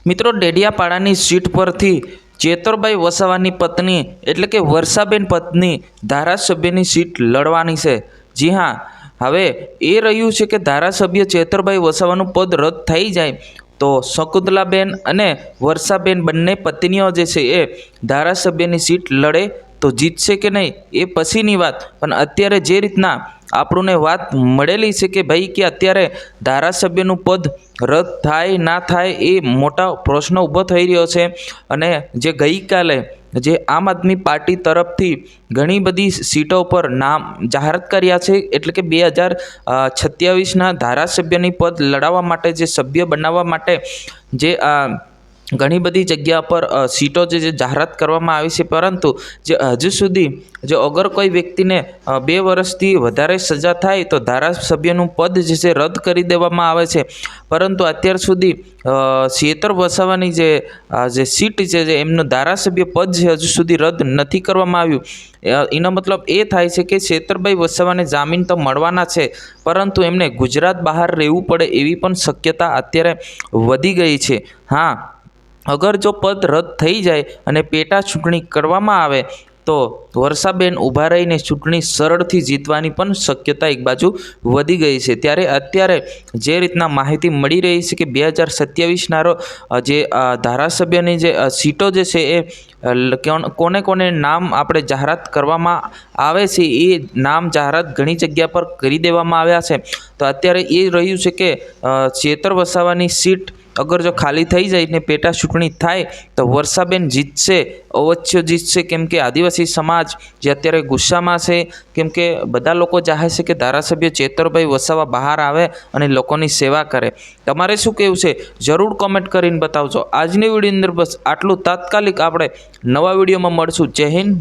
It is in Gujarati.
મિત્રો, ડેડિયાપાડાની સીટ પરથી ચેતરભાઈ વસાવાની પત્ની એટલે કે વર્ષાબેન પત્ની ધારાસભ્યની સીટ લડવાની છે। જી હા, હવે એ રહ્યું છે કે ધારાસભ્ય ચેતરભાઈ વસાવાનું પદ રદ થઈ જાય તો શકુંતલાબેન અને વર્ષાબેન બંને પત્નીઓ જે છે એ ધારાસભ્યની સીટ લડે તો જીતશે કે નહીં એ પછીની વાત। પણ અત્યારે જે રીતના આપણને વાત મળેલી છે કે ભાઈ કે અત્યારે ધારાસભ્યનું પદ રદ થાય ના થાય એ મોટા પ્રશ્ન ઊભો થઈ રહ્યો છે। અને જે ગઈકાલે જે આમ આદમી પાર્ટી તરફથી ઘણી બધી સીટો પર નામ જાહેરાત કર્યા છે, એટલે કે 2027ના ધારાસભ્યની પદ લડાવવા માટે જે સભ્ય બનાવવા માટે જે ઘણી બધી જગ્યા પર સીટો જે જાહેરાત કરવામાં આવી છે, પરંતુ જે હજુ સુધી જો અગર કોઈ વ્યક્તિને 2 વર્ષથી વધારે સજા થાય તો ધારાસભ્યનું પદ જે છે રદ કરી દેવામાં આવે છે। પરંતુ અત્યાર સુધી ચેતર વસાવાની જે સીટ છે, જે એમનું ધારાસભ્ય પદ છે હજુ સુધી રદ નથી કરવામાં આવ્યું। એનો મતલબ એ થાય છે કે ચેતરભાઈ વસાવાને જામીન તો મળવાના છે, પરંતુ એમને ગુજરાત બહાર રહેવું પડે એવી પણ શક્યતા અત્યારે વધી ગઈ છે। હા, અગર જો પદ રદ થઈ જાય અને પેટા ચૂંટણી કરવામાં આવે તો વર્ષાબેન ઊભા રહીને ચૂંટણી સરળથી જીતવાની પણ શક્યતા એક બાજુ વધી ગઈ છે। ત્યારે અત્યારે જે રીતના માહિતી મળી રહી છે કે 2027ના જે ધારાસભ્યની જે સીટો જે છે એ કોને કોને નામ આપણે જાહેરાત કરવામાં આવે છે એ નામ જાહેરાત ઘણી જગ્યા પર કરી દેવામાં આવ્યા છે। તો અત્યારે એ રહ્યું છે કે ચેતર વસાવાની સીટ અગર જો ખાલી થઈ જાય ને પેટા ચૂંટણી થાય તો વર્ષાબેન જીતશે, અવશ્ય જીતશે। કેમ કે આદિવાસી સમાજ જે અત્યારે ગુસ્સામાં છે, કેમ કે બધા લોકો ચાહે છે કે ધારાસભ્ય ચેતરભાઈ વસાવા બહાર આવે અને લોકોની સેવા કરે। તમારે શું કહેવું છે જરૂર કોમેન્ટ કરીને બતાવજો। આજની વિડીયોની અંદર બસ આટલું। તાત્કાલિક આપણે નવા વિડીયોમાં મળશું। જય હિન્દ।